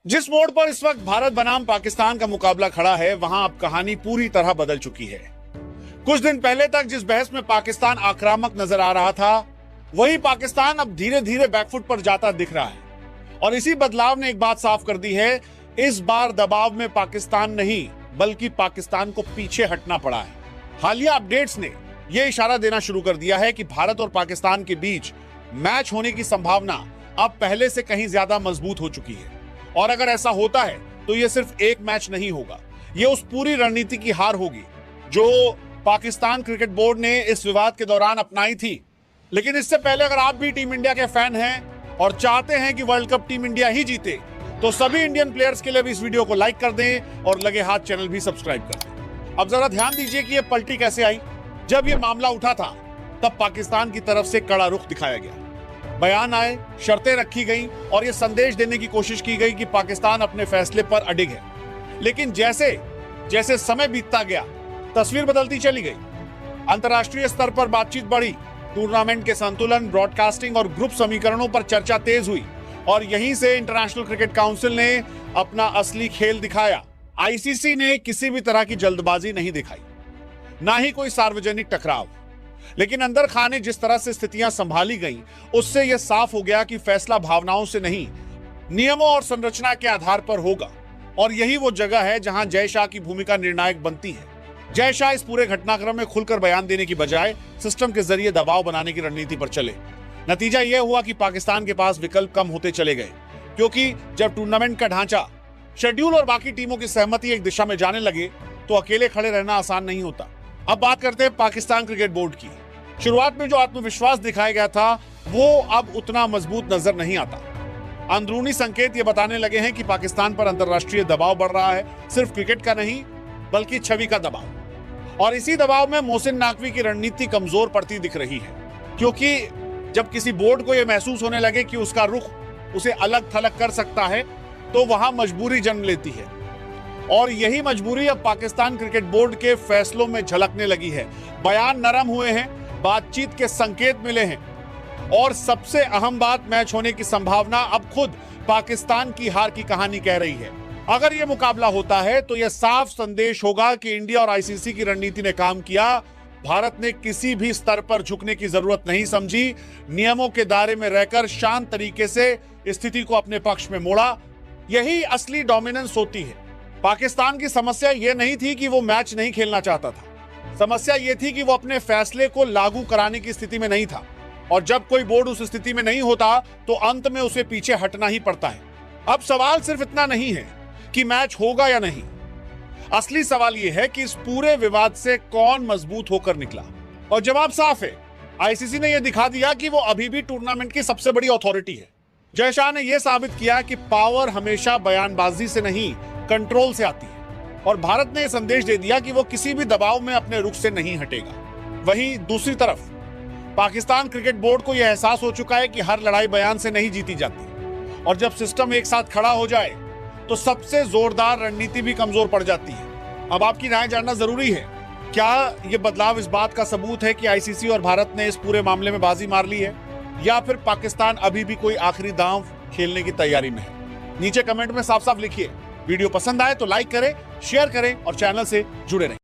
जिस मोड़ पर इस वक्त भारत बनाम पाकिस्तान का मुकाबला खड़ा है, वहां अब कहानी पूरी तरह बदल चुकी है। कुछ दिन पहले तक जिस बहस में पाकिस्तान आक्रामक नजर आ रहा था, वही पाकिस्तान अब धीरे धीरे बैकफुट पर जाता दिख रहा है। और इसी बदलाव ने एक बात साफ कर दी है, इस बार दबाव में पाकिस्तान नहीं बल्कि पाकिस्तान को पीछे हटना पड़ा है। हालिया अपडेट्स ने यह इशारा देना शुरू कर दिया है कि भारत और पाकिस्तान के बीच मैच होने की संभावना अब पहले से कहीं ज्यादा मजबूत हो चुकी है। और अगर ऐसा होता है तो यह सिर्फ एक मैच नहीं होगा, यह उस पूरी रणनीति की हार होगी जो पाकिस्तान क्रिकेट बोर्ड ने इस विवाद के दौरान अपनाई थी। लेकिन इससे पहले अगर आप भी टीम इंडिया के फैन हैं और चाहते हैं कि वर्ल्ड कप टीम इंडिया ही जीते, तो सभी इंडियन प्लेयर्स के लिए भी इस वीडियो को लाइक कर दें और लगे हाथ चैनल भी सब्सक्राइब कर दें। अब जरा ध्यान दीजिए कि यह पलटी कैसे आई। जब यह मामला उठा था तब पाकिस्तान की तरफ से कड़ा रुख दिखाया गया, बयान आए, शर्तें रखी गई और यह संदेश देने की कोशिश की गई कि पाकिस्तान अपने फैसले पर अडिग है। लेकिन जैसे जैसे समय बीतता गया, तस्वीर बदलती चली गई। अंतर्राष्ट्रीय स्तर पर बातचीत बढ़ी, टूर्नामेंट के संतुलन, ब्रॉडकास्टिंग और ग्रुप समीकरणों पर चर्चा तेज हुई और यहीं से इंटरनेशनल क्रिकेट काउंसिल ने अपना असली खेल दिखाया। आईसीसी ने किसी भी तरह की जल्दबाजी नहीं दिखाई, ना ही कोई सार्वजनिक टकराव। लेकिन अंदर खाने जिस तरह से स्थितियां संभाली गईं, उससे यह साफ हो गया कि फैसला भावनाओं से नहीं, नियमों और संरचना के आधार पर होगा। और यही वो जगह है जहां जय शाह की भूमिका निर्णायक बनती है। जय शाह इस पूरे घटनाक्रम में खुलकर बयान देने की बजाय सिस्टम के जरिए दबाव बनाने की रणनीति पर चले। नतीजा यह हुआ कि पाकिस्तान के पास विकल्प कम होते चले गए, क्योंकि जब टूर्नामेंट का ढांचा, शेड्यूल और बाकी टीमों की सहमति एक दिशा में जाने लगे तो अकेले खड़े रहना आसान नहीं होता। अब बात करते हैं पाकिस्तान क्रिकेट बोर्ड की। शुरुआत में जो आत्मविश्वास दिखाया गया था वो अब उतना मजबूत नजर नहीं आता। अंदरूनी संकेत ये बताने लगे हैं कि पाकिस्तान पर अंतर्राष्ट्रीय दबाव बढ़ रहा है, सिर्फ क्रिकेट का नहीं बल्कि छवि का दबाव। और इसी दबाव में मोहसिन नकवी की रणनीति कमजोर पड़ती दिख रही है, क्योंकि जब किसी बोर्ड को यह महसूस होने लगे कि उसका रुख उसे अलग थलग कर सकता है, तो वहां मजबूरी जन्म लेती है। और यही मजबूरी अब पाकिस्तान क्रिकेट बोर्ड के फैसलों में झलकने लगी है। बयान नरम हुए हैं, बातचीत के संकेत मिले हैं और सबसे अहम बात, मैच होने की संभावना अब खुद पाकिस्तान की हार की कहानी कह रही है। अगर यह मुकाबला होता है तो यह साफ संदेश होगा कि इंडिया और आईसीसी की रणनीति ने काम किया। भारत ने किसी भी स्तर पर झुकने की जरूरत नहीं समझी, नियमों के दायरे में रहकर शांत तरीके से स्थिति को अपने पक्ष में मोड़ा। यही असली डोमिनेंस होती है। पाकिस्तान की समस्या यह नहीं थी कि वो मैच नहीं खेलना चाहता था, समस्या यह थी कि वो अपने फैसले को लागू कराने की स्थिति में नहीं था। और जब कोई बोर्ड उस स्थिति में नहीं होता तो अंत में उसे पीछे हटना ही पड़ता है। अब सवाल सिर्फ इतना नहीं है कि मैच होगा या नहीं, असली सवाल यह है कि इस पूरे विवाद से कौन मजबूत होकर निकला। और जवाब साफ है, आईसीसी ने यह दिखा दिया कि वो अभी भी टूर्नामेंट की सबसे बड़ी अथॉरिटी है। जय शाह ने यह साबित किया कि पावर हमेशा बयानबाजी से नहीं, कंट्रोल से आती है। और भारत ने यह संदेश दे दिया कि वो किसी भी दबाव में अपने रुख से नहीं हटेगा। वहीं दूसरी तरफ पाकिस्तान क्रिकेट बोर्ड को यह एहसास हो चुका है कि हर लड़ाई बयान से नहीं जीती जाती, और जब सिस्टम एक साथ खड़ा हो जाए तो सबसे जोरदार रणनीति भी कमजोर पड़ जाती है। अब आपकी राय जानना जरूरी है, क्या यह बदलाव इस बात का सबूत है कि आईसीसी और भारत ने इस पूरे मामले में बाजी मार ली है, या फिर पाकिस्तान अभी भी कोई आखिरी दांव खेलने की तैयारी में है? नीचे कमेंट में साफ साफ लिखिए। वीडियो पसंद आए तो लाइक करें, शेयर करें और चैनल से जुड़े रहें।